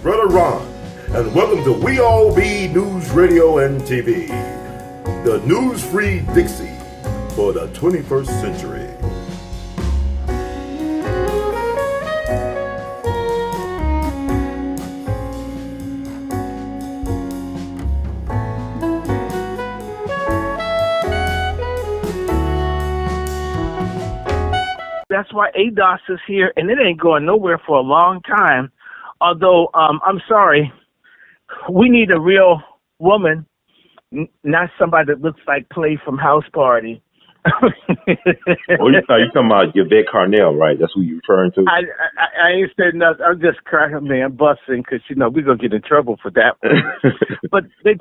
Brother Ron, and welcome to We All Be News Radio and TV, the news-free Dixie for the 21st century. That's why ADOS is here, and it ain't going nowhere for a long time. Although, I'm sorry, we need a real woman, not somebody that looks like Play from House Party. You're talking about Yvette Carnell, right? That's who you're referring to? I ain't saying nothing. I'm just cracking, man, busting, because, we're going to get in trouble for that one. But they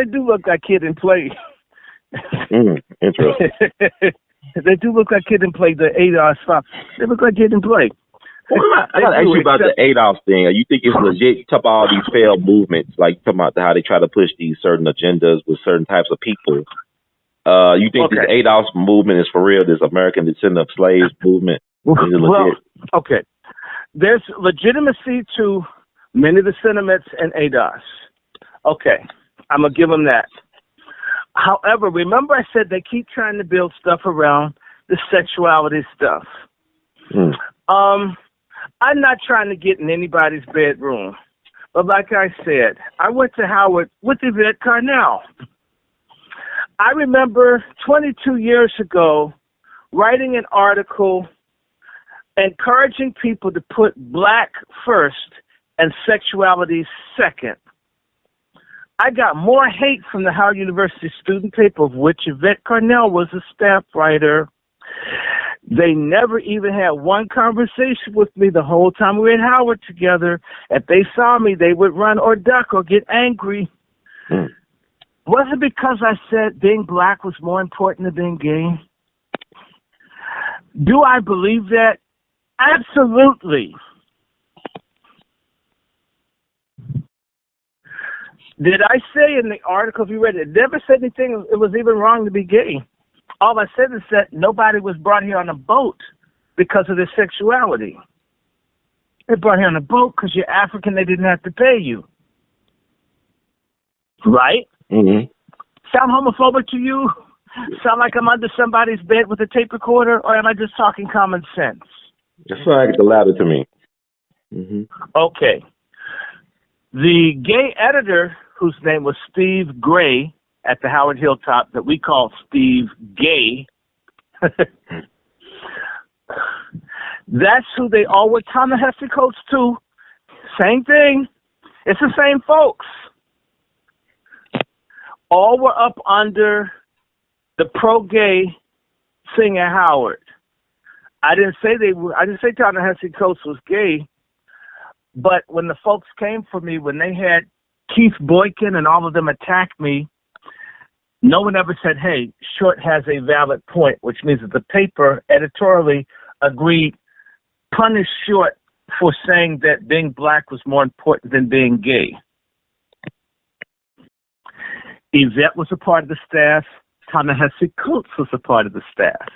do look like Kid and Play. Interesting. They do look like Kid and Play, the ADOS file. They look like Kid and Play. I got to ask you about the ADOS thing. You think it's legit? You talk about all these failed movements, like talking about how they try to push these certain agendas with certain types of people. You think this ADOS movement is for real? This American Descendant of Slaves movement? Is it legit? Well, okay. There's legitimacy to many of the sentiments in ADOS. Okay. I'm going to give them that. However, remember I said they keep trying to build stuff around the sexuality stuff. I'm not trying to get in anybody's bedroom. But like I said, I went to Howard with Yvette Carnell. I remember 22 years ago writing an article encouraging people to put black first and sexuality second. I got more hate from the Howard University student paper, of which Yvette Carnell was a staff writer. They never even had one conversation with me the whole time we were at Howard together. If they saw me, they would run or duck or get angry. Was it because I said being black was more important than being gay? Do I believe that? Absolutely. Did I say in the article, if you read it, never said anything, it was even wrong to be gay. All I said is that nobody was brought here on a boat because of their sexuality. They brought here on a boat because you're African, they didn't have to pay you. Right? Mm-hmm. Sound homophobic to you? Sound like I'm under somebody's bed with a tape recorder, or am I just talking common sense? It sounds like the latter to me. Mm-hmm. Okay. The gay editor, whose name was Steve Gray at the Howard Hilltop, that we call Steve Gay, that's who they all were Ta-Nehisi Coates too. Same thing. It's the same folks. All were up under the pro-gay thing at Howard. I didn't say Ta-Nehisi Coates was gay, but when the folks came for me, when they had Keith Boykin and all of them attacked me, no one ever said, hey, Short has a valid point, which means that the paper editorially agreed, punish Short for saying that being black was more important than being gay. Yvette was a part of the staff. Ta-Nehisi Coates was a part of the staff.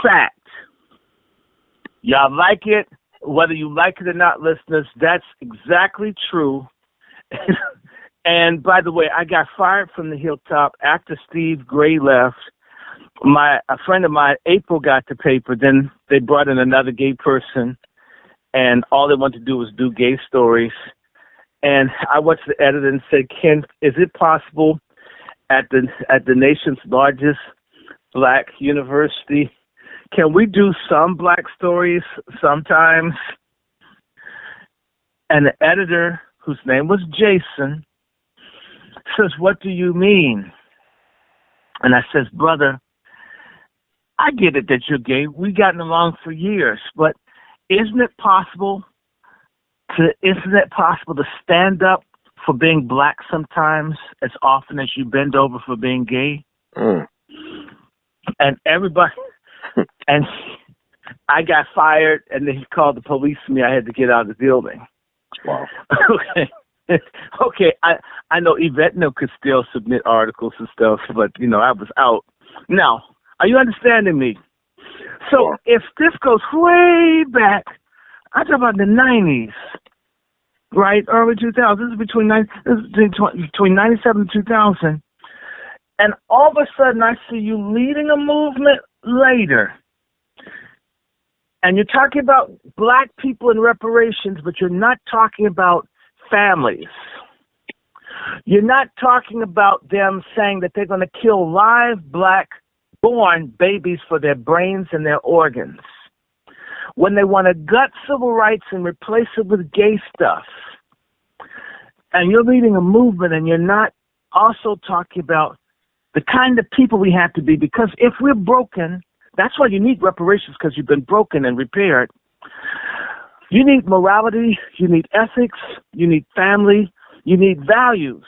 Fact. Y'all like it? Whether you like it or not, listeners, that's exactly true. And by the way, I got fired from the Hilltop after Steve Gray left. A friend of mine, April, got the paper. Then they brought in another gay person, and all they wanted to do was do gay stories. And I went to the editor and said, Ken, is it possible at the nation's largest black university, can we do some black stories sometimes? And the editor, whose name was Jason, says, what do you mean? And I says, brother, I get it that you're gay. We've gotten along for years, but isn't it possible to stand up for being black sometimes as often as you bend over for being gay? And everybody, and I got fired, and they called the police on me. I had to get out of the building. Wow. Okay. I know Yvette could still submit articles and stuff, but, I was out. Now, are you understanding me? So if this goes way back, I'm talking about the 90s, right? Early 2000s. This is between 97 and 2000. And all of a sudden, I see you leading a movement later. And you're talking about black people and reparations, but you're not talking about families. You're not talking about them saying that they're going to kill live black-born babies for their brains and their organs. When they want to gut civil rights and replace it with gay stuff. And you're leading a movement and you're not also talking about the kind of people we have to be, because if we're broken, that's why you need reparations, because you've been broken and repaired. You need morality, you need ethics, you need family, you need values.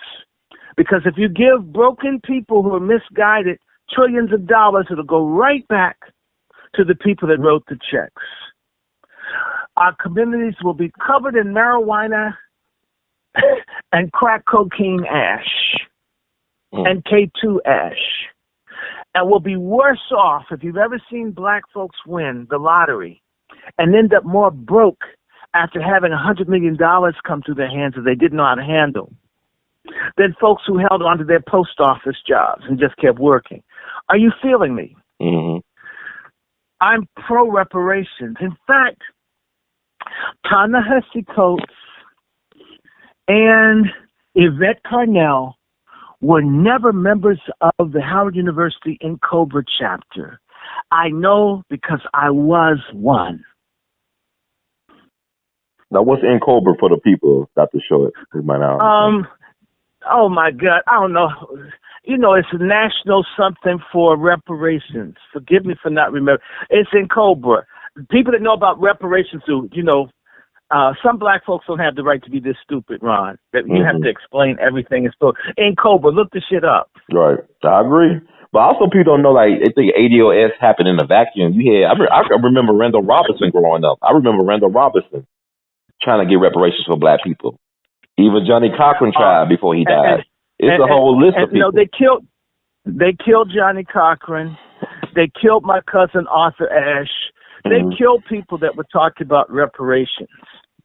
Because if you give broken people who are misguided trillions of dollars, it'll go right back to the people that wrote the checks. Our communities will be covered in marijuana and crack cocaine ash and K2 ash. And we'll be worse off if you've ever seen black folks win the lottery and end up more broke after having $100 million come through their hands that they didn't know how to handle than folks who held on to their post office jobs and just kept working. Are you feeling me? Mm-hmm. I'm pro-reparations. In fact, Ta-Nehisi Coates and Yvette Carnell were never members of the Howard University in Cobra chapter. I know because I was one. Now, what's in Cobra for the people, Dr. Short, who might not understand? Oh my God, I don't know. You know, it's a national something for reparations. Forgive me for not remembering. It's in Cobra. People that know about reparations do, you know, some black folks don't have the right to be this stupid, Ron. That you have to explain everything. In Cobra, look the shit up. Right. I agree. But also people don't know, like, they think ADOS happened in a vacuum. I remember Randall Robinson growing up. I remember Randall Robinson trying to get reparations for black people. Even Johnny Cochran tried before he died. It's a whole list of people. No, they killed Johnny Cochran. They killed my cousin Arthur Ashe. They killed people that were talking about reparations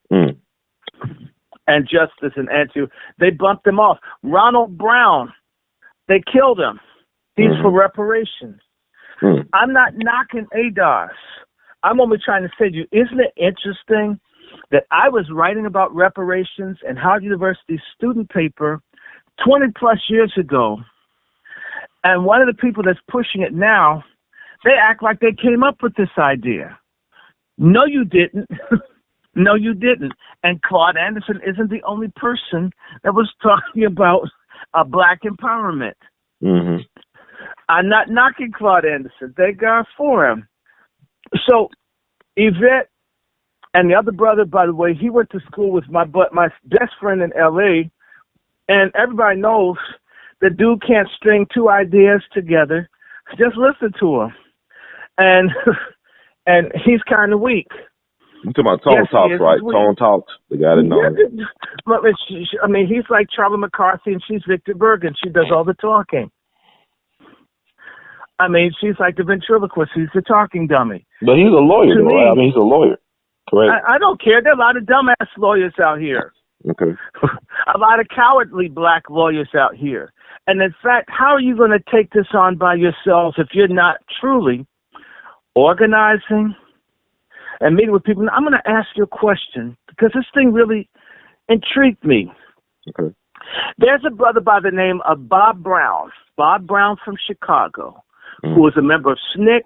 and justice and anti. They bumped them off. Ronald Brown, they killed him. He's for reparations. I'm not knocking ADOS. I'm only trying to say to you, isn't it interesting that I was writing about reparations in Howard University's student paper 20 plus years ago, and one of the people that's pushing it now, they act like they came up with this idea. No, you didn't. No, you didn't. And Claude Anderson isn't the only person that was talking about black empowerment. I'm not knocking Claude Anderson. Thank God for him. So Yvette and the other brother, by the way, he went to school with my best friend in L.A., and everybody knows the dude can't string two ideas together. Just listen to him. And he's kind of weak. You're talking about Tone Talks, right? Tone Talks, the guy that knows. I mean, he's like Charlie McCarthy, and she's Victor Bergen. She does all the talking. I mean, she's like the ventriloquist. He's the talking dummy. But he's a lawyer, though, right? I mean, he's a lawyer. Correct. I don't care. There are a lot of dumbass lawyers out here. Okay. A lot of cowardly black lawyers out here. And in fact, how are you going to take this on by yourselves if you're not truly organizing and meeting with people? Now, I'm going to ask you a question because this thing really intrigued me. Okay. There's a brother by the name of Bob Brown from Chicago, who was a member of SNCC,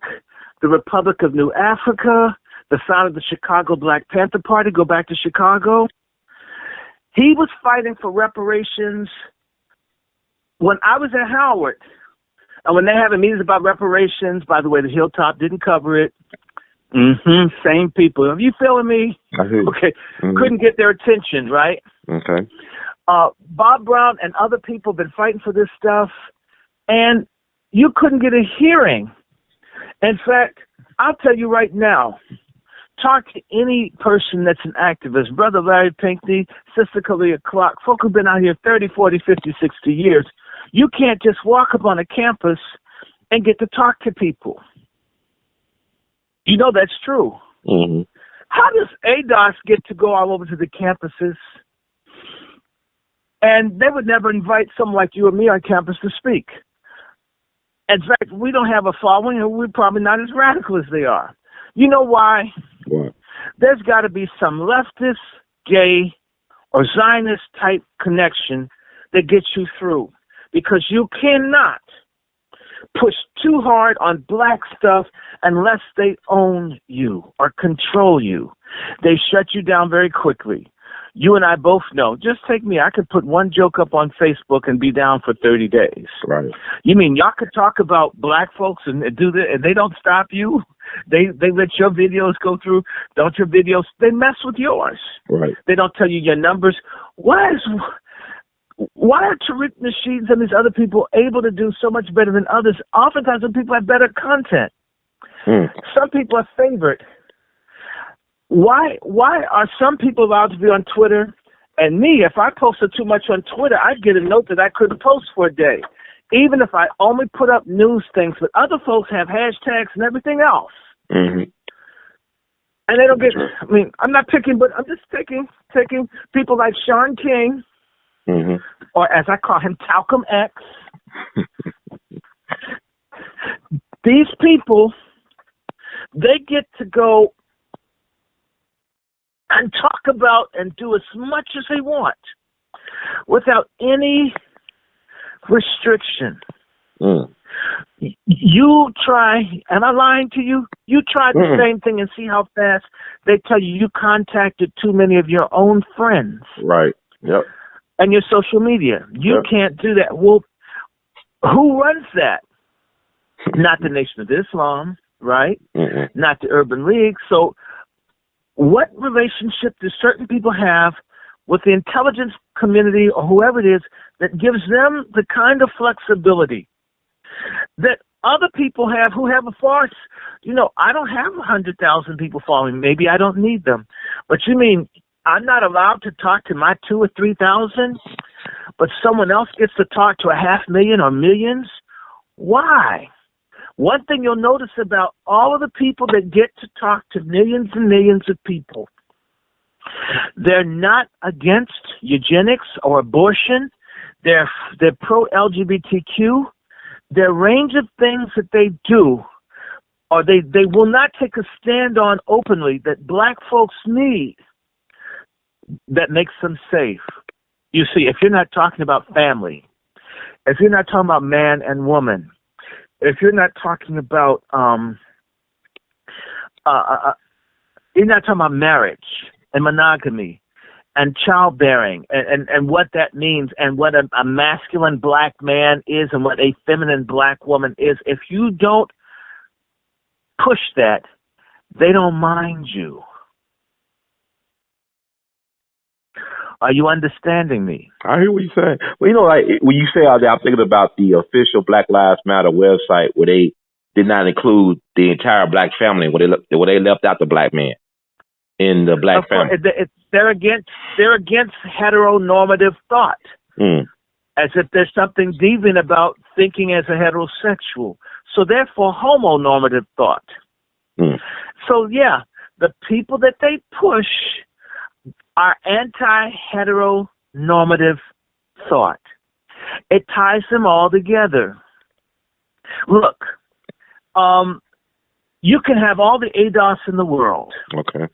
the Republic of New Africa, the founder of the Chicago Black Panther Party. Go back to Chicago. He was fighting for reparations when I was at Howard. And when they have meetings about reparations, by the way, the Hilltop didn't cover it. Same people. Are you feeling me? I hear you. Okay. Couldn't get their attention, right? Okay. Bob Brown and other people have been fighting for this stuff, and you couldn't get a hearing. In fact, I'll tell you right now, talk to any person that's an activist, Brother Larry Pinckney, Sister Kalia Clark, folk who've been out here 30, 40, 50, 60 years. You can't just walk up on a campus and get to talk to people. You know that's true. How does ADOS get to go all over to the campuses And they would never invite someone like you or me on campus to speak. In fact, we don't have a following, and we're probably not as radical as they are. You know why? What? There's got to be some leftist, gay, or Zionist-type connection that gets you through, because you cannot push too hard on black stuff unless they own you or control you. They shut you down very quickly. You and I both know. Just take me. I could put one joke up on Facebook and be down for 30 days. Right. You mean y'all could talk about black folks and do that, and they don't stop you? They let your videos go through. Don't your videos? They mess with yours. Right. They don't tell you your numbers. Why are Tariq Nasheeds and these other people able to do so much better than others? Oftentimes, when people have better content, some people are favored. Why are some people allowed to be on Twitter? And me, if I posted too much on Twitter, I'd get a note that I couldn't post for a day, even if I only put up news things. But other folks have hashtags and everything else. Mm-hmm. And they don't get, I mean, I'm not picking, but I'm just taking people like Sean King, or as I call him, Talcum X. These people, they get to go and talk about and do as much as they want without any restriction. You try, am I lying to you? You try the same thing and see how fast they tell you contacted too many of your own friends. Right. Yep. And your social media. You can't do that. Well, who runs that? Not the Nation of Islam, right? Not the Urban League. So what relationship do certain people have with the intelligence community or whoever it is that gives them the kind of flexibility that other people have who have a farce? You know, I don't have 100,000 people following. Maybe I don't need them. But you mean I'm not allowed to talk to my 2,000 or 3,000, but someone else gets to talk to 500,000 or millions? Why? One thing you'll notice about all of the people that get to talk to millions and millions of people, they're not against eugenics or abortion. They're pro-LGBTQ. Their range of things that they do, or they will not take a stand on openly that black folks need, that makes them safe. You see, if you're not talking about family, if you're not talking about man and woman, if you're not talking about you're not talking about marriage and monogamy and childbearing and what that means and what a masculine black man is and what a feminine black woman is, if you don't push that, they don't mind you. Are you understanding me? I hear what you're saying. Well, you know, like when you say all that, I'm thinking about the official Black Lives Matter website where they did not include the entire black family, where they left out the black man in the black family. They're against heteronormative thought, as if there's something deviant about thinking as a heterosexual. So therefore, homonormative thought. So yeah, the people that they push are anti-heteronormative thought. It ties them all together. Look, you can have all the ADOS in the world. Okay.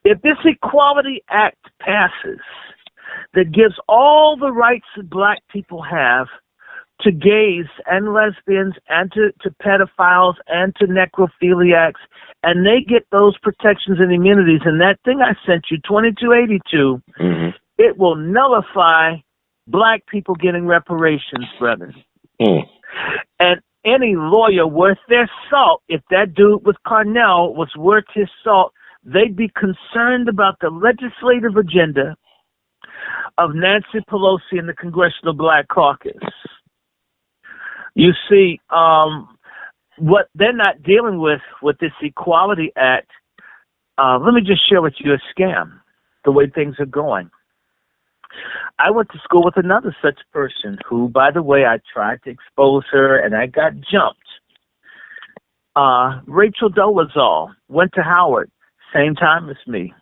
If this Equality Act passes that gives all the rights that black people have to gays and lesbians and to pedophiles and to necrophiliacs, and they get those protections and immunities, and that thing I sent you, 2282, it will nullify black people getting reparations, brother. And any lawyer worth their salt, if that dude with Carnell was worth his salt, they'd be concerned about the legislative agenda of Nancy Pelosi and the Congressional Black Caucus. You see, what they're not dealing with this Equality Act, let me just share with you a scam, the way things are going. I went to school with another such person who, by the way, I tried to expose her and I got jumped. Rachel Dolezal went to Howard, same time as me.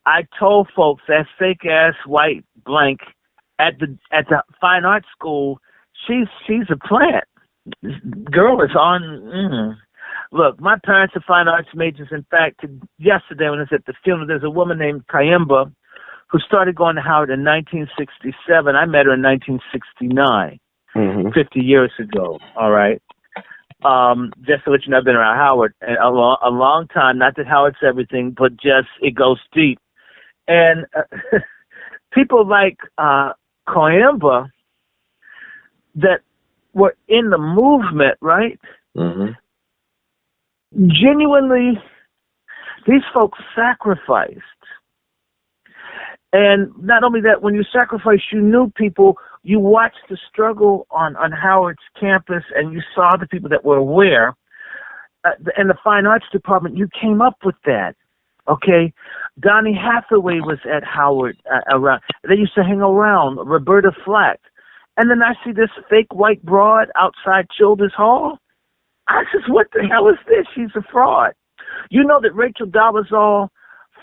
I told folks that fake ass white blank at the fine arts school, she's a plant. This girl is on. Look, my parents are fine arts majors. In fact, yesterday when I was at the funeral, there's a woman named Kayemba who started going to Howard in 1967. I met her in 1969, 50 years ago. All right. Just to let you know, I've been around Howard a long time. Not that Howard's everything, but just it goes deep. And people like Kayemba that were in the movement, right? Genuinely, these folks sacrificed. And not only that, when you sacrifice, you knew people, you watched the struggle on Howard's campus, and you saw the people that were aware. In the Fine Arts Department, you came up with that, okay? Donny Hathaway was at Howard around. They used to hang around, Roberta Flack. And then I see this fake white broad outside Childers Hall. I said, what the hell is this? She's a fraud. You know that Rachel Dolezal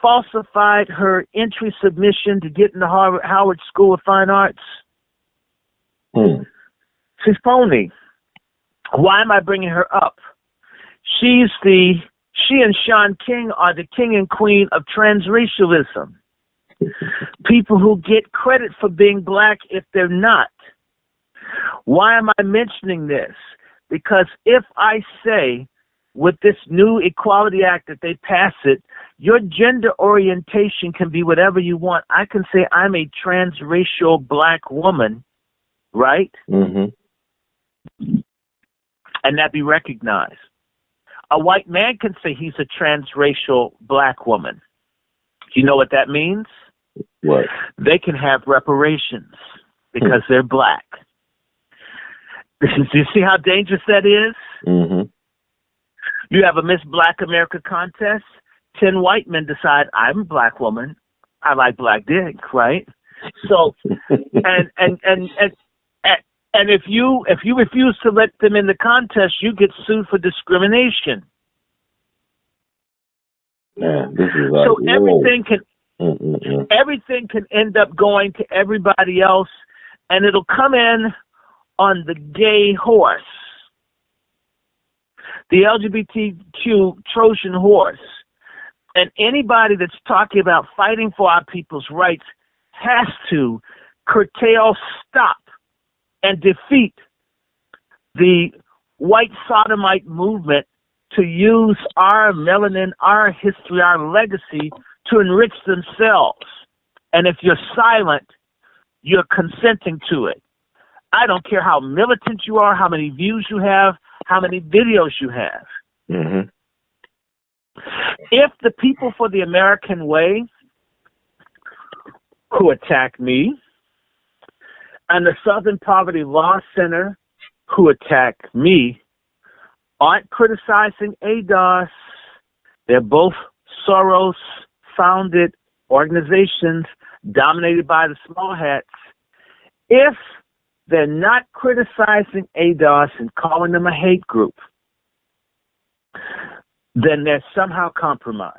falsified her entry submission to get into Howard School of Fine Arts? She's phony. Why am I bringing her up? She and Sean King are the king and queen of transracialism. People who get credit for being black if they're not. Why am I mentioning this? Because if I say, with this new Equality Act that they pass it, your gender orientation can be whatever you want. I can say I'm a transracial black woman, right? And that be recognized. A white man can say he's a transracial black woman. Do you know what that means? What? They can have reparations because they're black. Do you see how dangerous that is? You have a Miss Black America contest. 10 white men decide I'm a black woman. I like black dick, right? So, and if you refuse to let them in the contest, you get sued for discrimination. Man, this is like, so everything can end up going to everybody else, and it'll come in on the gay horse, the LGBTQ Trojan horse. And anybody that's talking about fighting for our people's rights has to curtail, stop, and defeat the white sodomite movement to use our melanin, our history, our legacy to enrich themselves. And if you're silent, you're consenting to it. I don't care how militant you are, how many views you have, how many videos you have. If the people for the American way who attack me and the Southern Poverty Law Center who attack me aren't criticizing ADOS, they're both Soros-founded organizations dominated by the small hats. If they're not criticizing ADOS and calling them a hate group, then they're somehow compromised.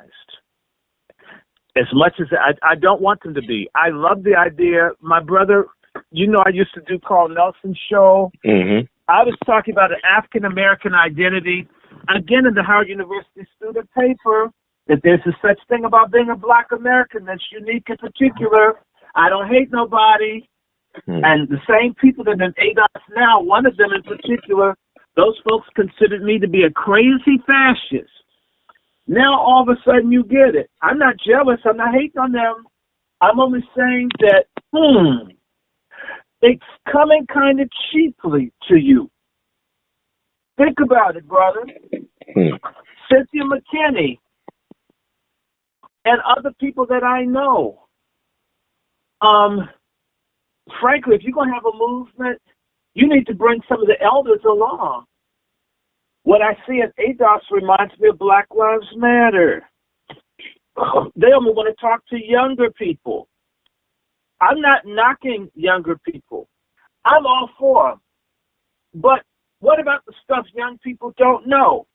As much as I don't want them to be. I love the idea. My brother, you know, I used to do Carl Nelson's show. I was talking about an African-American identity. Again, in the Howard University student paper, that there's a such thing about being a black American that's unique and particular. I don't hate nobody. And the same people that are in ADOS now, one of them in particular, those folks considered me to be a crazy fascist. Now all of a sudden you get it. I'm not jealous. I'm not hating on them. I'm only saying that, it's coming kind of cheaply to you. Think about it, brother. Cynthia McKinney and other people that I know. Frankly, if you're going to have a movement, you need to bring some of the elders along. What I see at ADOS reminds me of Black Lives Matter. They only want to talk to younger people. I'm not knocking younger people. I'm all for them. But what about the stuff young people don't know?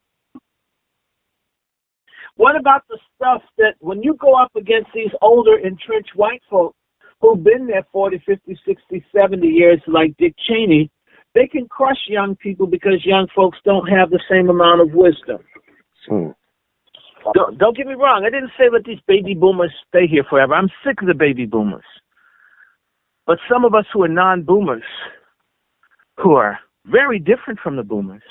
What about the stuff that when you go up against these older, entrenched white folk who've been there 40, 50, 60, 70 years, like Dick Cheney, they can crush young people because young folks don't have the same amount of wisdom. Don't get me wrong. I didn't say let these baby boomers stay here forever. I'm sick of the baby boomers. But some of us who are non-boomers, who are very different from the boomers,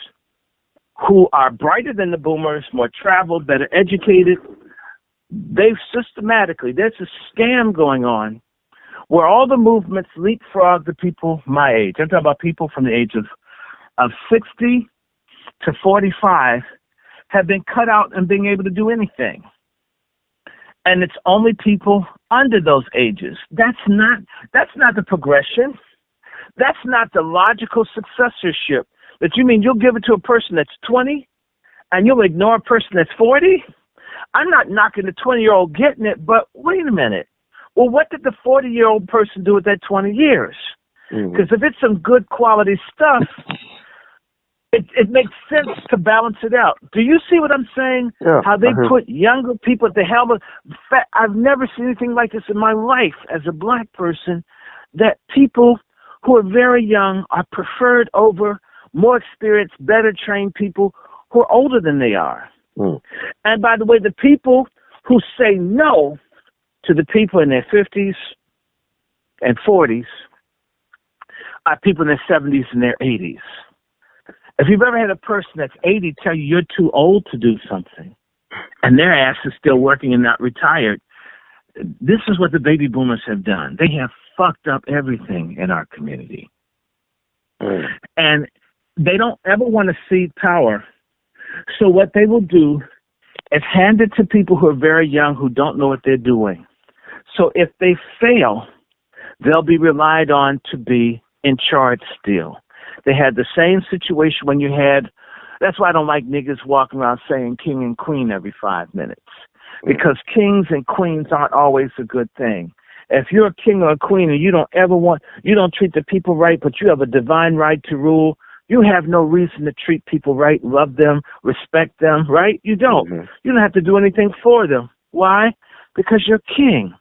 who are brighter than the boomers, more traveled, better educated, they've systematically, there's a scam going on where all the movements leapfrog the people my age. I'm talking about people from the age of 60 to 45 have been cut out and being able to do anything. And it's only people under those ages. That's not the progression. That's not the logical successorship. That you mean you'll give it to a person that's 20 and you'll ignore a person that's 40? I'm not knocking the 20-year-old getting it, but wait a minute. Well, what did the 40-year-old person do with that 20 years? Because if it's some good quality stuff, it makes sense to balance it out. Do you see what I'm saying? Yeah, how they put younger people at the helm of... I've never seen anything like this in my life as a black person, that people who are very young are preferred over more experienced, better trained people who are older than they are. And by the way, the people who say no to the people in their 50s and 40s are people in their 70s and their 80s. If you've ever had a person that's 80 tell you you're too old to do something, and their ass is still working and not retired, this is what the baby boomers have done. They have fucked up everything in our community. And they don't ever want to cede power. So what they will do is hand it to people who are very young who don't know what they're doing. So if they fail, they'll be relied on to be in charge still. They had the same situation when you had, that's why I don't like niggas walking around saying king and queen every 5 minutes. Because kings and queens aren't always a good thing. If you're a king or a queen and you don't treat the people right, but you have a divine right to rule, you have no reason to treat people right, love them, respect them, right? You don't. You don't have to do anything for them. Why? Because you're king.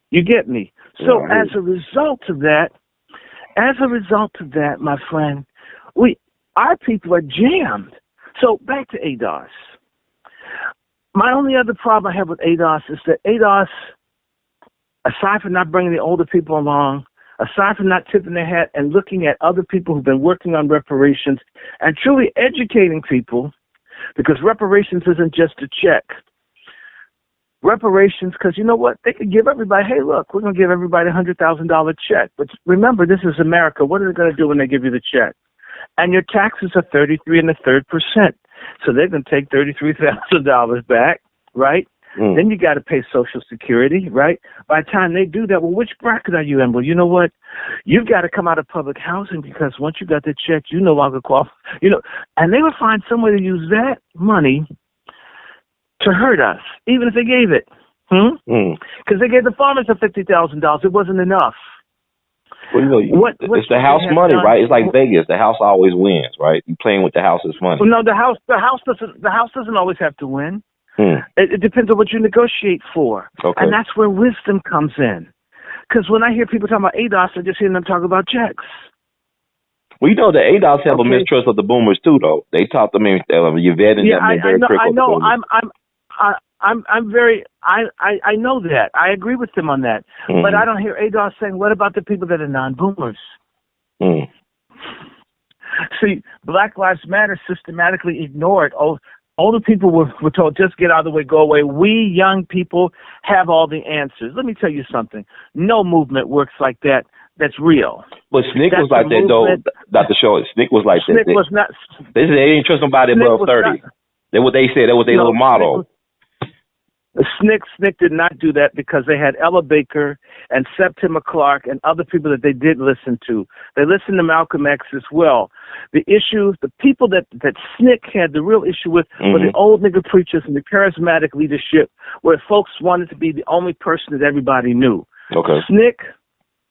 You get me? So as a result of that, my friend, our people are jammed. So back to ADOS. My only other problem I have with ADOS is that ADOS, aside from not bringing the older people along, aside from not tipping their hat and looking at other people who've been working on reparations and truly educating people, because reparations isn't just a check. Reparations, because you know what? They could give everybody, hey, look, we're going to give everybody a $100,000 check. But remember, this is America. What are they going to do when they give you the check? And your taxes are 33 1/3%. So they're going to take $33,000 back, right? Then you got to pay Social Security, right? By the time they do that, well, which bracket are you in? Well, you know what? You've got to come out of public housing because once you got the check, you no longer qualify. And they would find some way to use that money to hurt us, even if they gave it. Because they gave the farmers a $50,000. It wasn't enough. Well, it's the house money, right? It's like Vegas. The house always wins, right? You're playing with the house's money. Well, no, the house doesn't always have to win. It depends on what you negotiate for. Okay. And that's where wisdom comes in. Because when I hear people talking about ADOS, I just hear them talk about checks. Well, the ADOS have a mistrust of the boomers too, though. They taught them Yvette and them been very critical. I know that. I agree with them on that. But I don't hear ADOS saying, what about the people that are non-boomers? See, Black Lives Matter systematically ignored. Older people were told, just get out of the way, go away. We young people have all the answers. Let me tell you something. No movement works like that. That's real. But SNCC was like that, though, Dr. Short. SNCC was like that. SNCC was not. They didn't trust nobody above 30. That's what they said. That was their little motto. SNCC did not do that because they had Ella Baker and Septima Clark and other people that they did listen to. They listened to Malcolm X as well. The issue, the people that SNCC had the real issue with were the old nigger preachers and the charismatic leadership, where folks wanted to be the only person that everybody knew. Okay. SNCC,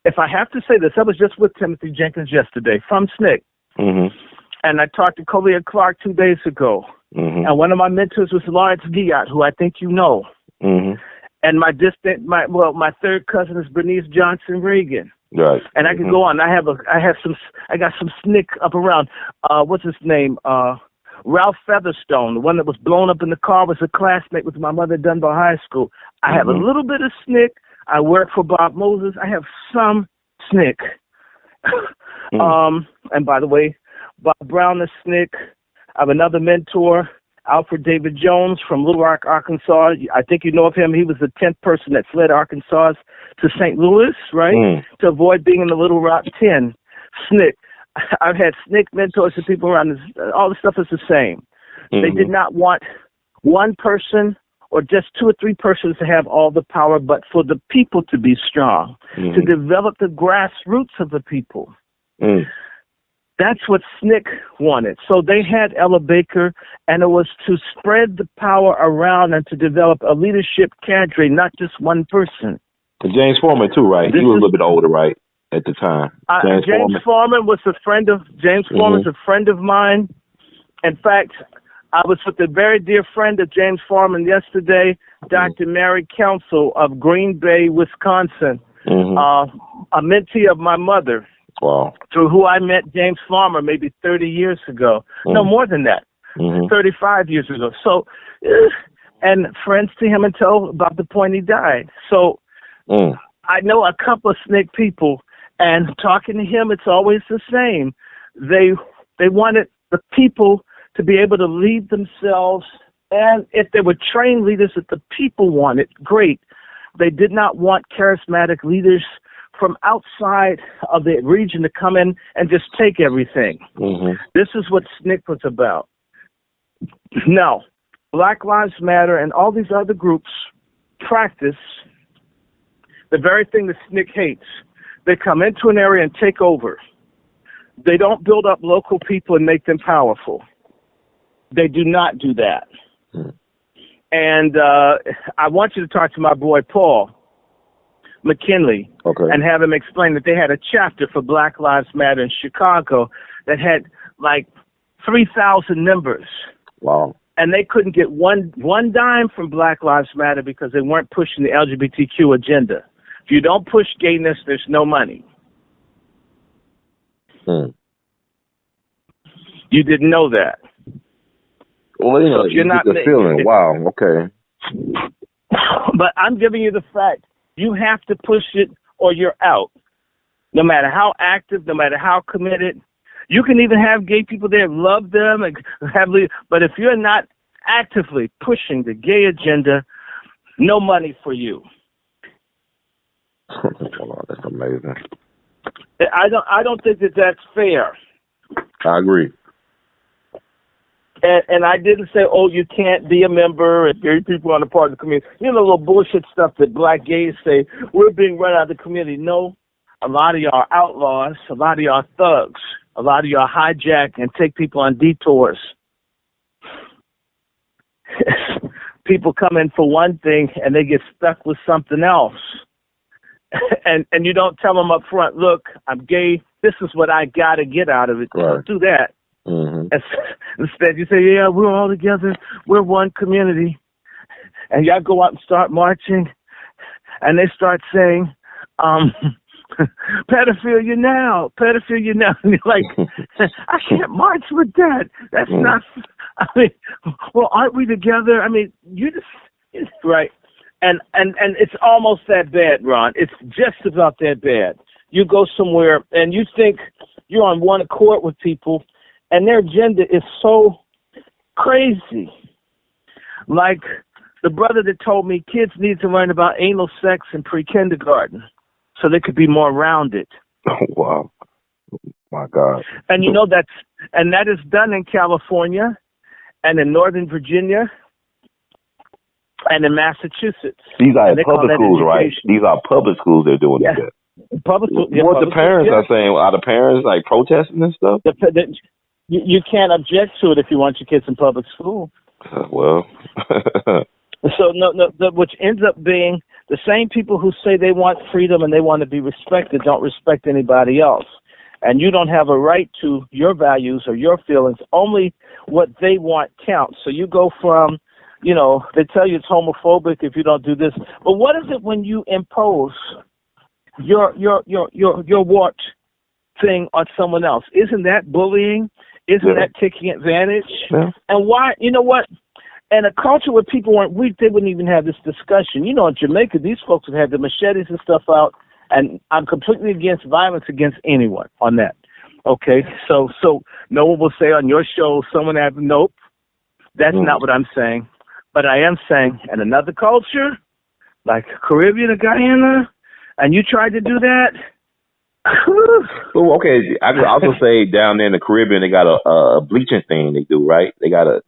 if I have to say this, I was just with Timothy Jenkins yesterday from SNCC, and I talked to Collier Clark 2 days ago. Mm-hmm. And one of my mentors was Lawrence Giat, who I think you know. Mm-hmm. And my third cousin is Bernice Johnson Reagan. Right. And I can go on. I got some SNCC up around. What's his name? Ralph Featherstone, the one that was blown up in the car, was a classmate with my mother at Dunbar High School. I have a little bit of SNCC. I work for Bob Moses. I have some SNCC. And by the way, Bob Brown is SNCC. I have another mentor, Alfred David Jones from Little Rock, Arkansas. I think you know of him. He was the 10th person that fled Arkansas to St. Louis, right, to avoid being in the Little Rock 10. SNCC. I've had SNCC mentors and people around. All the stuff is the same. They did not want one person or just 2 or 3 persons to have all the power, but for the people to be strong, to develop the grassroots of the people. That's what SNCC wanted. So they had Ella Baker, and it was to spread the power around and to develop a leadership cadre, not just one person. James Foreman too, right? He was a little bit older, right, at the time. James Foreman was a friend of Foreman's a friend of mine. In fact, I was with a very dear friend of James Foreman yesterday, Dr. Mary Council of Green Bay, Wisconsin, a mentee of my mother. Wow. Through who I met James Farmer maybe 30 years ago. No, more than that. 35 years ago. So, and friends to him until about the point he died. So, I know a couple of SNCC people, and talking to him, it's always the same. They wanted the people to be able to lead themselves, and if they were trained leaders that the people wanted, great. They did not want charismatic leaders from outside of the region to come in and just take everything. This is what SNCC was about. Now, Black Lives Matter and all these other groups practice the very thing that SNCC hates. They come into an area and take over. They don't build up local people and make them powerful. They do not do that. And I want you to talk to my boy Paul McKinley and have him explain that they had a chapter for Black Lives Matter in Chicago that had like 3,000 members. Wow. And they couldn't get one dime from Black Lives Matter because they weren't pushing the LGBTQ agenda. If you don't push gayness, there's no money. You didn't know that. Well, you know, so you're not the feeling. Wow. Okay. But I'm giving you the fact. You have to push it or you're out. No matter how active, no matter how committed. You can even have gay people there, love them, and but if you're not actively pushing the gay agenda, no money for you. Wow, that's amazing. I don't think that that's fair. I agree. And I didn't say, oh, you can't be a member and gay people are a part of the community. You know, the little bullshit stuff that black gays say, we're being run out of the community. No, a lot of y'all are outlaws. A lot of y'all are thugs. A lot of y'all hijack and take people on detours. People come in for one thing and they get stuck with something else. And you don't tell them up front, look, I'm gay. This is what I got to get out of it. Right. Don't do that. Instead, you say, yeah, we're all together. We're one community. And y'all go out and start marching. And they start saying, pedophilia now. And you're like, I can't march with that. That's not, I mean, well, aren't we together? I mean, you just, right. And it's almost that bad, Ron. It's just about that bad. You go somewhere and you think you're on one accord with people, and their agenda is so crazy. Like the brother that told me kids need to learn about anal sex in pre-kindergarten so they could be more rounded. Oh, wow. My God. And you know that is done in California and in Northern Virginia and in Massachusetts. These are public schools, right? These are public schools they're doing that. Public schools. Yeah, what the parents are saying, are the parents like protesting and stuff? You can't object to it if you want your kids in public school. Well. So which ends up being the same people who say they want freedom and they want to be respected don't respect anybody else. and you don't have a right to your values or your feelings. Only what they want counts. So you go from, they tell you it's homophobic if you don't do this. But what is it when you impose your warped thing on someone else? Isn't that bullying? Isn't that taking advantage? Yeah. And why? You know what? And a culture where people they wouldn't even have this discussion. In Jamaica, these folks would have the machetes and stuff out, and I'm completely against violence against anyone on that. Okay, so no one will say on your show, nope, that's not what I'm saying. But I am saying in another culture, like Caribbean or Guyana, and you tried to do that. Well, okay, I could also say down there in the Caribbean, they got a bleaching thing they do, right? They got a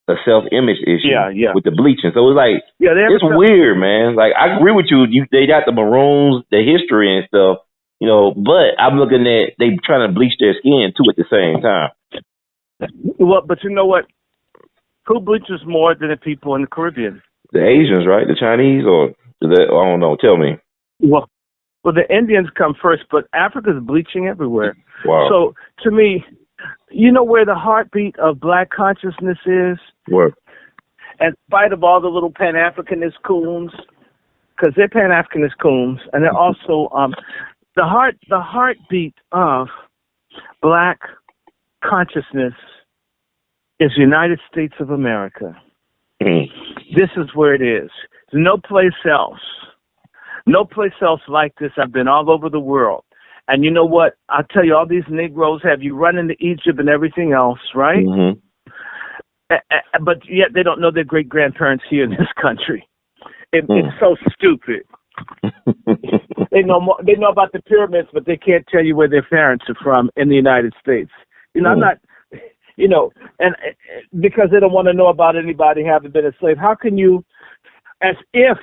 self-image issue with the bleaching. So it's like, it's weird, man. Like, I agree with you. They got the maroons, the history and stuff, but I'm looking at they trying to bleach their skin too at the same time. Well, but you know what? Who bleaches more than the people in the Caribbean? The Asians, right? The Chinese, or I don't know. Tell me. Well, the Indians come first, but Africa's bleaching everywhere. Wow. So to me, you know where the heartbeat of black consciousness is? Where? In spite of all the little Pan-Africanist coons, because they're Pan-Africanist coons, and they're also the heartbeat of black consciousness is the United States of America. This is where it is. There's no place else. No place else like this. I've been all over the world. And you know what? I'll tell you, all these Negroes have you run into Egypt and everything else, right? Mm-hmm. But yet they don't know their great-grandparents here in this country. It's so stupid. They know about the pyramids, but they can't tell you where their parents are from in the United States. I'm not, and because they don't want to know about anybody having been a slave. How can you, as if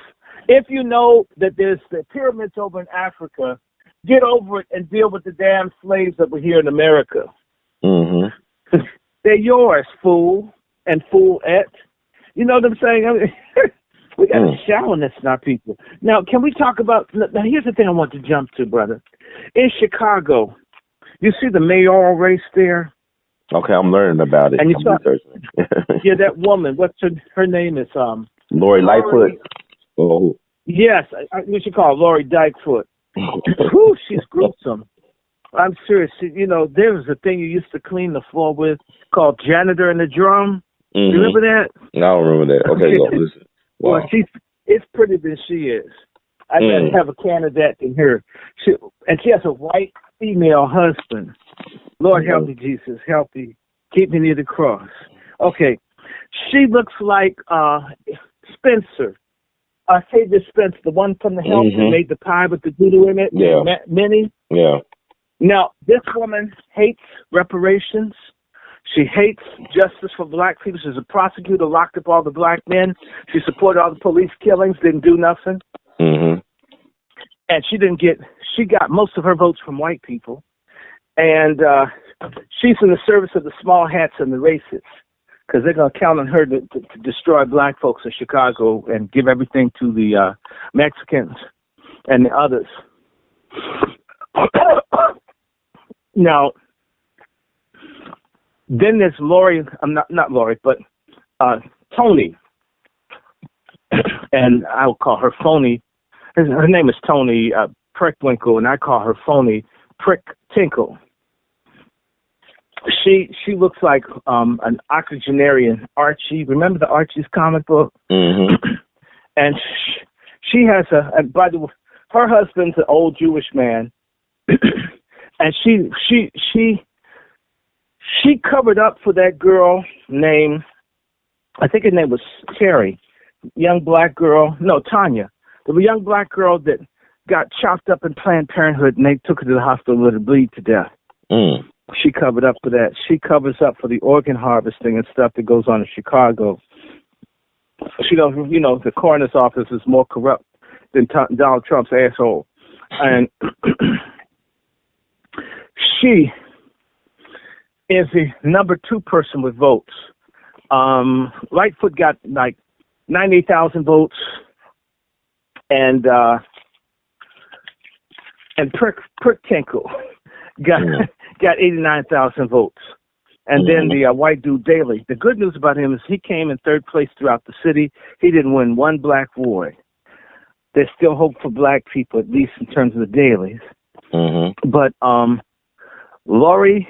you know that there's the pyramids over in Africa, get over it and deal with the damn slaves that were here in America. Mm-hmm. They're yours, fool and foolette. You know what I'm saying? I mean, we got a shallowness in our people. Now, can we talk about, now here's the thing I want to jump to, brother. In Chicago, you see the mayoral race there? Okay, I'm learning about it. And you saw, yeah, that woman, what's her name is? Lori Lightfoot. Oh. Yes, we should call her Lori Dykefoot. Whew, she's gruesome. I'm serious. There was a thing you used to clean the floor with called janitor in the drum. Mm-hmm. You remember that? No, I don't remember that. Okay, go listen. Wow. Well, it's prettier than she is. I'd rather have a candidate than her. She has a white female husband. Lord help me, Jesus, help me. Keep me near the cross. Okay. She looks like Spencer. Octavia Spencer, the one from the Help that made the pie with the doodle in it. Yeah. Minnie. Yeah. Now, this woman hates reparations. She hates justice for black people. She's a prosecutor, locked up all the black men. She supported all the police killings, didn't do nothing. Mm-hmm. And she got most of her votes from white people. And she's in the service of the small hats and the racists, because they're going to count on her to destroy black folks in Chicago and give everything to the Mexicans and the others. Now, then there's Lori, not Lori, but Tony, and I'll call her Phony. Her name is Tony Prickwinkle, and I call her Phony Prick Tinkle. She looks like an octogenarian Archie. Remember the Archie's comic book? Mm-hmm. And she has and by the way, her husband's an old Jewish man, and she covered up for that girl named, I think her name was Terry, young black girl. No, Tanya, the young black girl that got chopped up in Planned Parenthood, and they took her to the hospital to bleed to death. Mm. She covered up for that. She covers up for the organ harvesting and stuff that goes on in Chicago. She knows, the coroner's office is more corrupt than Donald Trump's asshole. And she is the number 2 person with votes. Lightfoot got like 98,000 votes, and Prick Tinkle got 89,000 votes. And then the white dude Daley. The good news about him is he came in third place throughout the city. He didn't win one black ward. There's still hope for black people, at least in terms of the Daleys. But Lori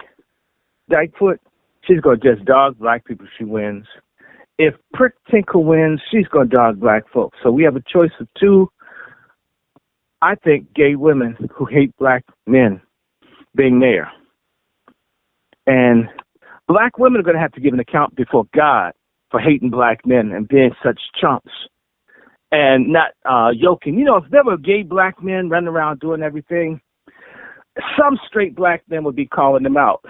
Dykefoot, she's going to just dog black people if she wins. If Prick Tinkle wins, she's going to dog black folks. So we have a choice of two, I think, gay women who hate black men being mayor. And black women are going to have to give an account before God for hating black men and being such chumps and not yoking. You know, if there were gay black men running around doing everything, some straight black men would be calling them out.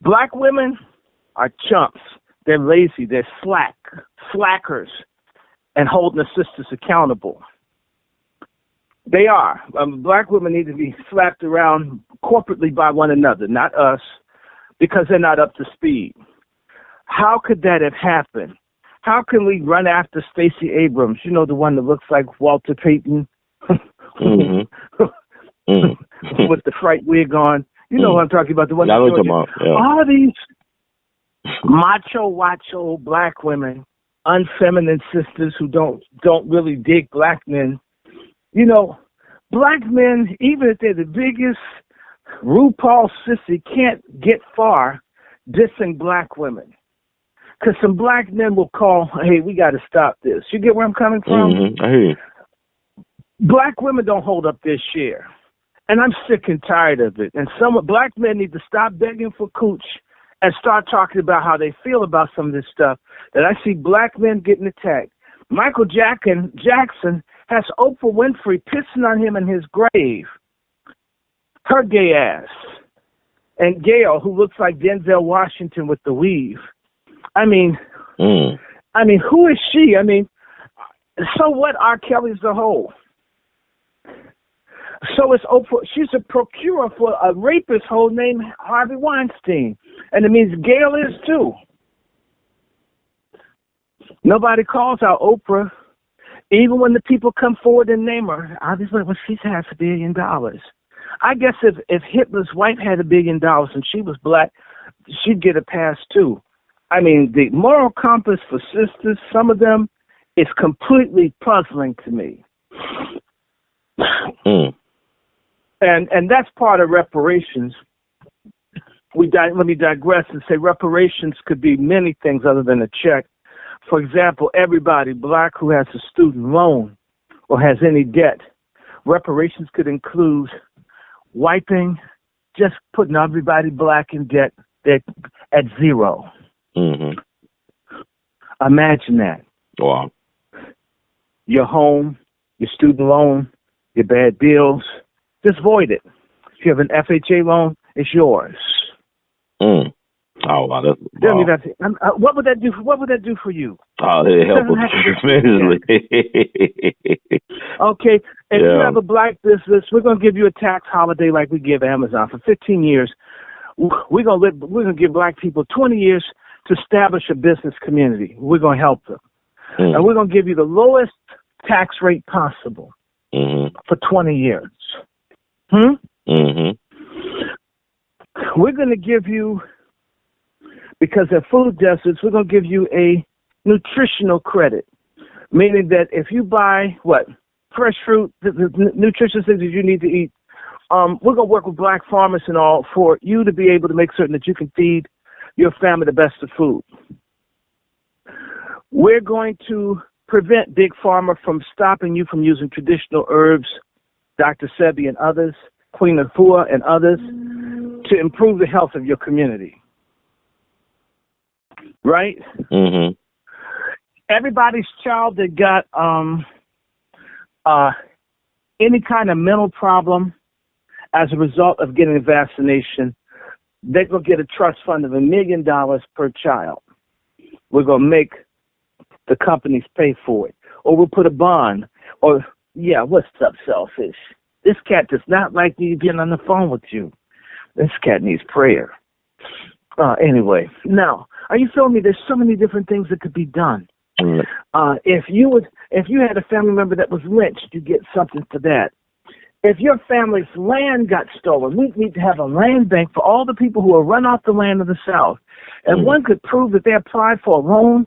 Black women are chumps. They're lazy. They're slackers, and holding the sisters accountable. They are. Black women need to be slapped around corporately by one another, not us, because they're not up to speed. How could that have happened? How can we run after Stacey Abrams? You know, the one that looks like Walter Payton with the fright wig on. You know what I'm talking about. The one all these macho black women, unfeminine sisters who don't really dig black men. You know, black men, even if they're the biggest RuPaul sissy, can't get far dissing black women. Because some black men will call, hey, we got to stop this. You get where I'm coming from? I hear you. Black women don't hold up their share. And I'm sick and tired of it. And some black men need to stop begging for cooch and start talking about how they feel about some of this stuff that I see black men getting attacked. Michael Jackson has Oprah Winfrey pissing on him in his grave. Her gay ass. And Gail, who looks like Denzel Washington with the weave. I mean, who is she? I mean, so what? R. Kelly's the whole. So is Oprah. She's a procurer for a rapist hole named Harvey Weinstein. And it means Gail is too. Nobody calls out Oprah. Even when the people come forward and name her, obviously, well, she's $500 million. I guess if Hitler's wife had $1 billion and she was black, she'd get a pass too. I mean, the moral compass for sisters, some of them, is completely puzzling to me. And that's part of reparations. Let me digress and say reparations could be many things other than a check. For example, everybody black who has a student loan or has any debt, reparations could include wiping, just putting everybody black in debt at zero. Imagine that. Wow. Your home, your student loan, your bad bills, just void it. If you have an FHA loan, it's yours. Oh, wow. What would that do? What would that do for you? Oh, it helped tremendously. Okay, if you have a black business, we're going to give you a tax holiday like we give Amazon for 15 years. We're going to give black people 20 years to establish a business community. We're going to help them, and we're going to give you the lowest tax rate possible for 20 years. We're going to give you, because they're food deserts, we're going to give you a nutritional credit, meaning that if you buy, fresh fruit, the nutritious things that you need to eat, we're going to work with black farmers and all for you to be able to make certain that you can feed your family the best of food. We're going to prevent Big Pharma from stopping you from using traditional herbs, Dr. Sebi and others, Queen Afua and others, to improve the health of your community. Right? Everybody's child that got any kind of mental problem as a result of getting a vaccination, they're going to get a trust fund of $1 million per child. We're going to make the companies pay for it. Or we'll put a bond. Or, what's up, selfish? This cat does not like me being on the phone with you. This cat needs prayer. Anyway, now, are you feeling me? There's so many different things that could be done. If you had a family member that was lynched, you get something for that. If your family's land got stolen, we need to have a land bank for all the people who are run off the land of the South. If one could prove that they applied for a loan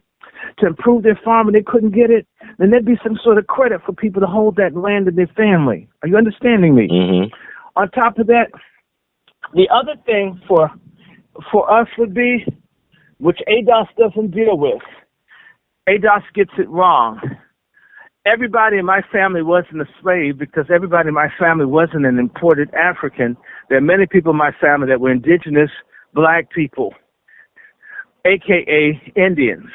to improve their farm and they couldn't get it, then there'd be some sort of credit for people to hold that land in their family. Are you understanding me? Mm-hmm. On top of that, the other thing for us would be, which ADOS doesn't deal with, ADOS gets it wrong. Everybody in my family wasn't a slave because everybody in my family wasn't an imported African. There are many people in my family that were indigenous black people, a.k.a. Indians.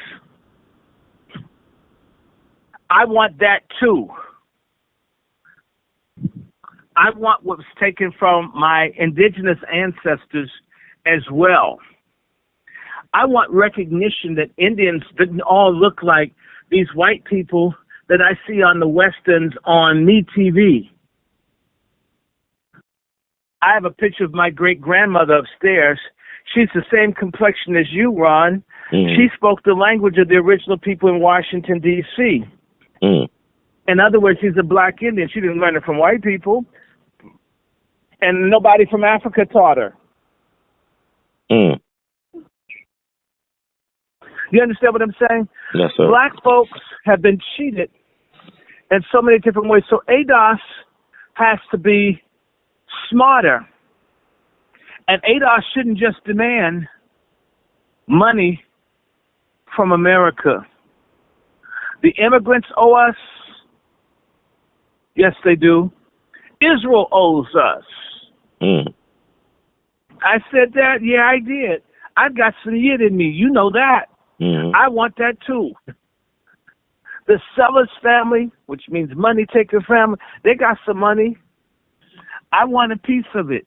I want that too. I want what was taken from my indigenous ancestors as well. I want recognition that Indians didn't all look like these white people that I see on the Westerns on MeTV. I have a picture of my great-grandmother upstairs. She's the same complexion as you, Ron. Mm. She spoke the language of the original people in Washington, D.C. Mm. In other words, she's a black Indian. She didn't learn it from white people. And nobody from Africa taught her. Mm. You understand what I'm saying? Yes, sir. Black folks have been cheated in so many different ways. So ADOS has to be smarter. And ADOS shouldn't just demand money from America. The immigrants owe us. Yes, they do. Israel owes us. Mm. I said that? Yeah, I did. I've got some yid in me. You know that. Mm-hmm. I want that too. The Sellers family, which means money taker family, they got some money. I want a piece of it.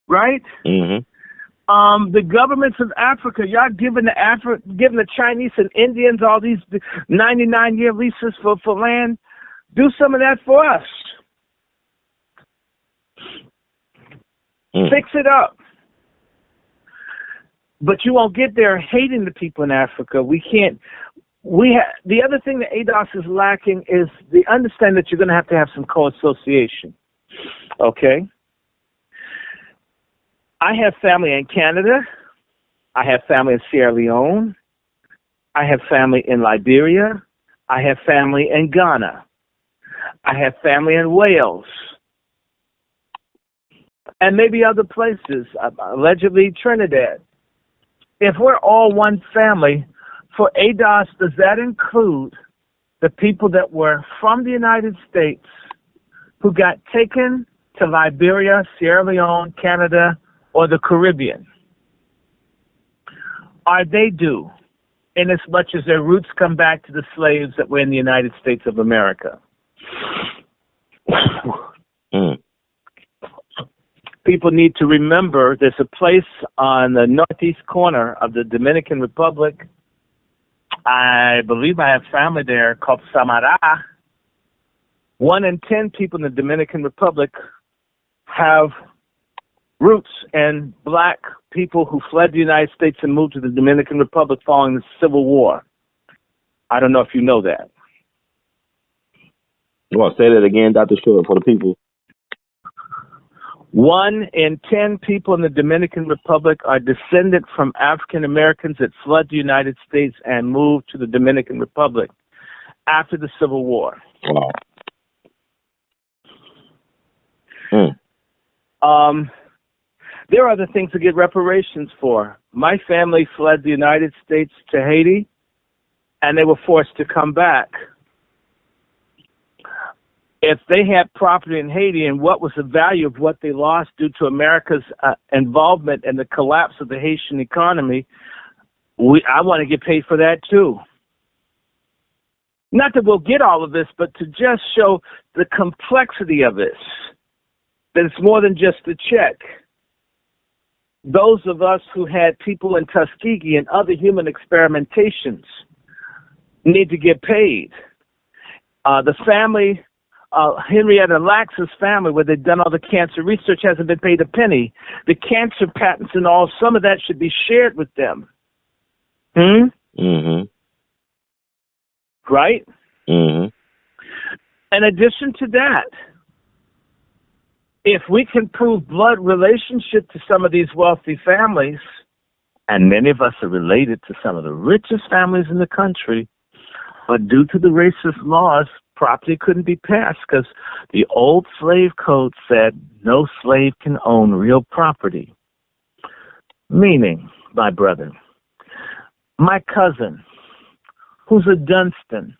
Right? Mm-hmm. The governments of Africa, y'all giving the Chinese and Indians all these 99-year leases for land. Do some of that for us. Fix it up. But you won't get there hating the people in Africa. We can't. The other thing that ADOS is lacking is the understanding that you're going to have some co-association. Okay? I have family in Canada. I have family in Sierra Leone. I have family in Liberia. I have family in Ghana. I have family in Wales. And maybe other places, allegedly Trinidad. If we're all one family, for ADOS, does that include the people that were from the United States who got taken to Liberia, Sierra Leone, Canada, or the Caribbean? Are they due, in as much as their roots come back to the slaves that were in the United States of America? Mm. People need to remember there's a place on the northeast corner of the Dominican Republic. I believe I have family there called Samara. 1 in 10 people in the Dominican Republic have roots in black people who fled the United States and moved to the Dominican Republic following the Civil War. I don't know if you know that. You want to say that again, Dr. Short, for the people? 1 in 10 people in the Dominican Republic are descended from African Americans that fled the United States and moved to the Dominican Republic after the Civil War. Wow. There are other things to get reparations for. My family fled the United States to Haiti, and they were forced to come back. If they had property in Haiti and what was the value of what they lost due to America's involvement in the collapse of the Haitian economy, I want to get paid for that too. Not that we'll get all of this, but to just show the complexity of this, that it's more than just a check. Those of us who had people in Tuskegee and other human experimentations need to get paid. The family... Henrietta Lax's family, where they've done all the cancer research, hasn't been paid a penny. The cancer patents and all, some of that should be shared with them. Mm-hmm. Right? Mm-hmm. In addition to that, if we can prove blood relationship to some of these wealthy families, and many of us are related to some of the richest families in the country, but due to the racist laws, property couldn't be passed because the old slave code said no slave can own real property. Meaning, my brother, my cousin, who's a Dunstan,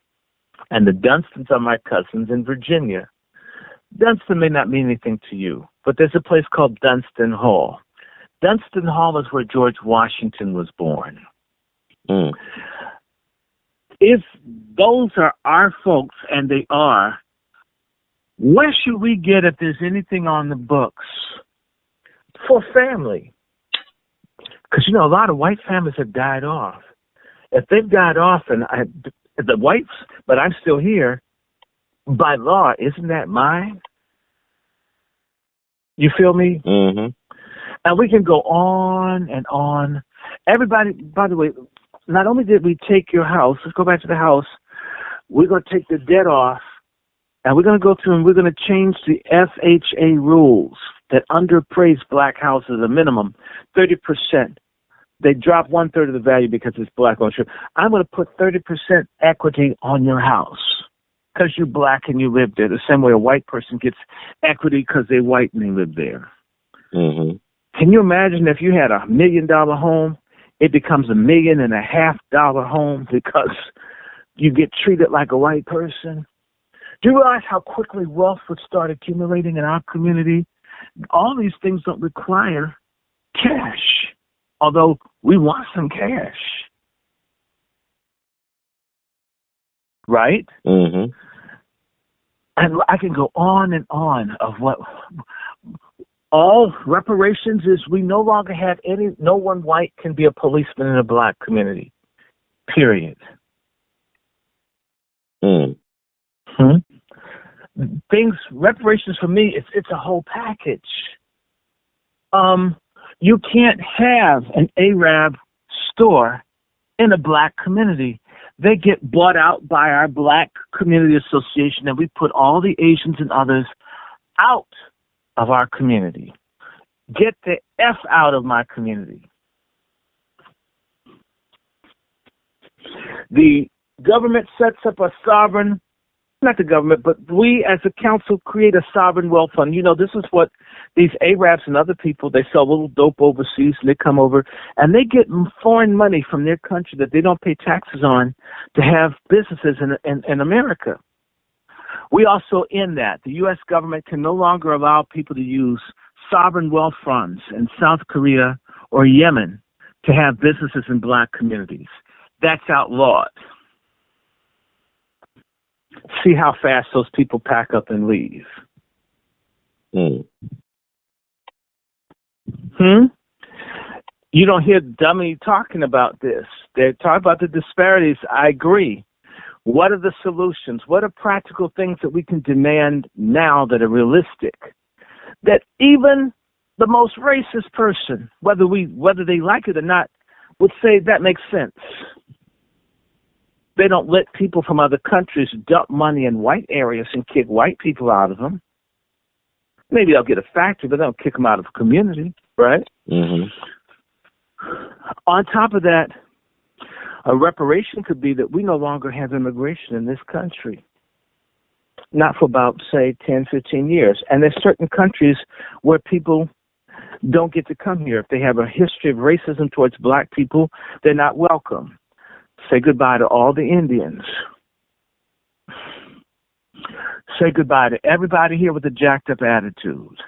and the Dunstans are my cousins in Virginia. Dunstan may not mean anything to you, but there's a place called Dunstan Hall. Dunstan Hall is where George Washington was born. Mm. If those are our folks, and they are, where should we get if there's anything on the books for family? Because, a lot of white families have died off. If they've died off, and the whites, but I'm still here, by law, isn't that mine? You feel me? Mm-hmm. And we can go on and on. Everybody, by the way, not only did we take your house, let's go back to the house, we're going to take the debt off, and we're going to go through and we're going to change the FHA rules that underappraise black houses a minimum 30%. They drop 1/3 of the value because it's black ownership. I'm going to put 30% equity on your house because you're black and you live there, the same way a white person gets equity because they're white and they live there. Mm-hmm. Can you imagine if you had $1 million home, it becomes $1.5 million home because you get treated like a white person? Do you realize how quickly wealth would start accumulating in our community? All these things don't require cash, although we want some cash. Right? Mm-hmm. And I can go on and on of what all reparations is. We no longer have no one white can be a policeman in a black community, period. Mm. Things, reparations for me, it's a whole package. You can't have an Arab store in a black community. They get bought out by our Black Community Association, and we put all the Asians and others out of our community. Get the F out of my community. The government sets up a sovereign, not the government, but we as a council create a sovereign wealth fund. This is what these Arabs and other people, they sell little dope overseas, and they come over, and they get foreign money from their country that they don't pay taxes on to have businesses in America. We also end that. The U.S. government can no longer allow people to use sovereign wealth funds in South Korea or Yemen to have businesses in black communities. That's outlawed. See how fast those people pack up and leave. Mm. You don't hear dummy talking about this. They talk about the disparities. I agree. What are the solutions? What are practical things that we can demand now that are realistic? That even the most racist person, whether they like it or not, would say that makes sense. They don't let people from other countries dump money in white areas and kick white people out of them. Maybe they'll get a factory, but they don't kick them out of a community, right? Mm-hmm. On top of that, a reparation could be that we no longer have immigration in this country. Not for about, say, 10, 15 years. And there's certain countries where people don't get to come here. If they have a history of racism towards black people, they're not welcome. Say goodbye to all the Indians. Say goodbye to everybody here with a jacked up attitude.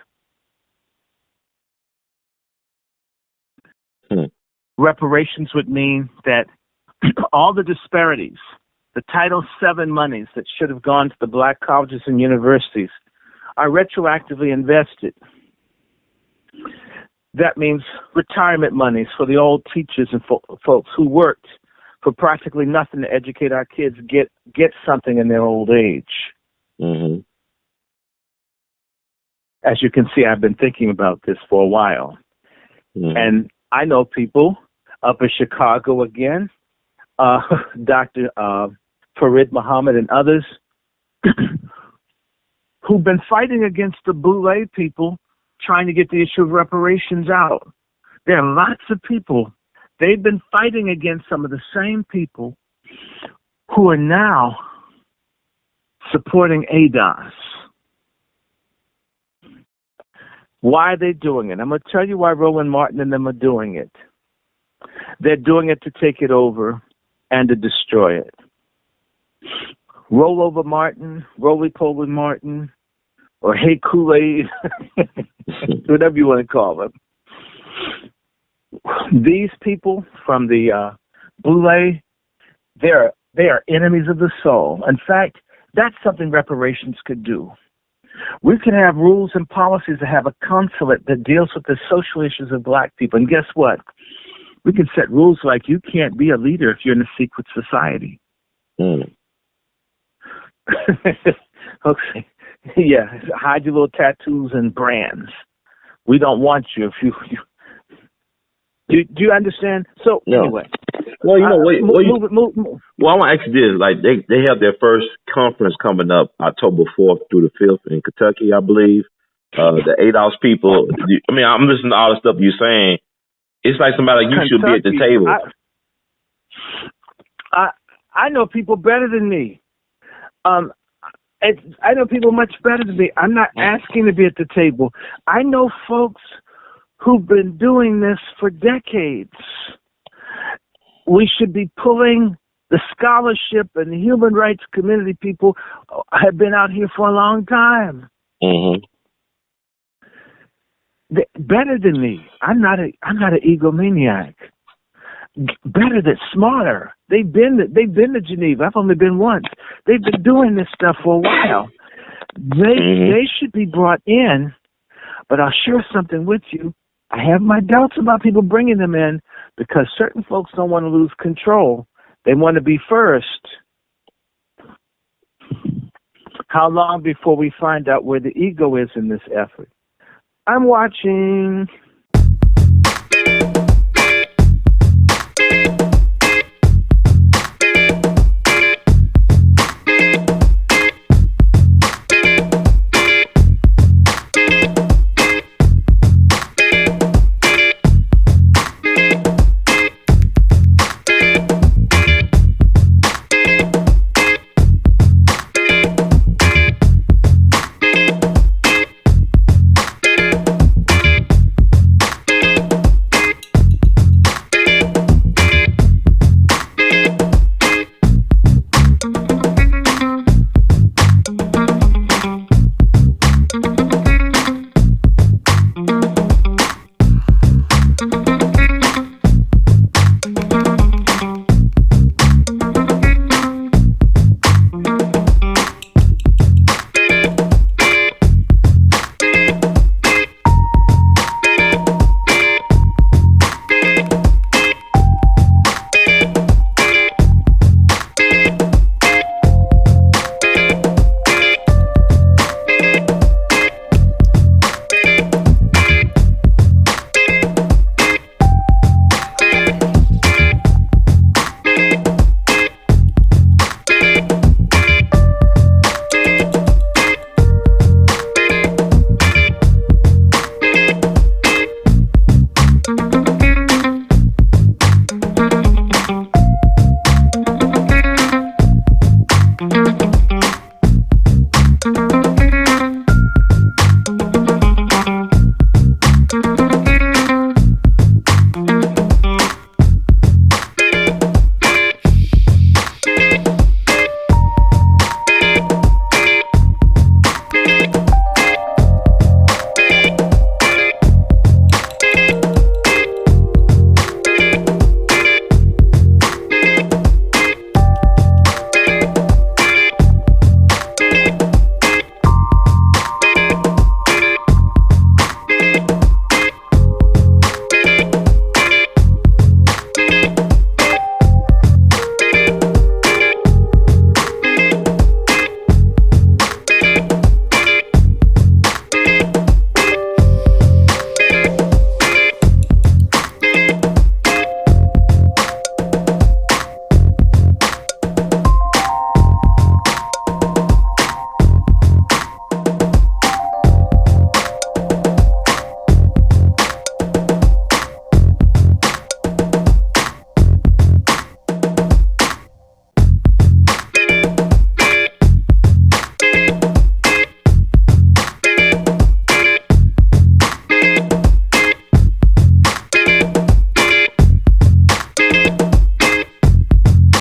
Reparations would mean that all the disparities, the Title VII monies that should have gone to the black colleges and universities are retroactively invested. That means retirement monies for the old teachers and folks who worked for practically nothing to educate our kids get something in their old age. Mm-hmm. As you can see, I've been thinking about this for a while. Mm-hmm. And I know people up in Chicago again, Dr. Farid Muhammad and others, who've been fighting against the Boule people trying to get the issue of reparations out. There are lots of people. They've been fighting against some of the same people who are now supporting ADOS. Why are they doing it? I'm going to tell you why Roland Martin and them are doing it. They're doing it to take it over and to destroy it. Rollover Martin, Roly-Poly Martin, or Hey Kool-Aid, whatever you want to call them. These people from the Boule, they are enemies of the soul. In fact, that's something reparations could do. We could have rules and policies to have a consulate that deals with the social issues of black people. And guess what? We can set rules like you can't be a leader if you're in a secret society. Okay. Yeah, hide your little tattoos and brands. We don't want you if you do you understand? So anyway. Well, you know, well, I want to ask you this. Like, they have their first conference coming up October 4th through the 5th in Kentucky, I believe. The ADOS people, I mean, I'm listening to all the stuff you're saying. It's like somebody like you should be at the table. I know people better than me. I know people much better than me. I'm not asking to be at the table. I know folks who've been doing this for decades. We should be pulling the scholarship and the human rights community people have been out here for a long time. Mm-hmm. Better than me. I'm not an egomaniac. Better than smarter. They've been to Geneva. I've only been once. They've been doing this stuff for a while. They should be brought in. But I'll share something with you. I have my doubts about people bringing them in because certain folks don't want to lose control. They want to be first. How long before we find out where the ego is in this effort? I'm watching.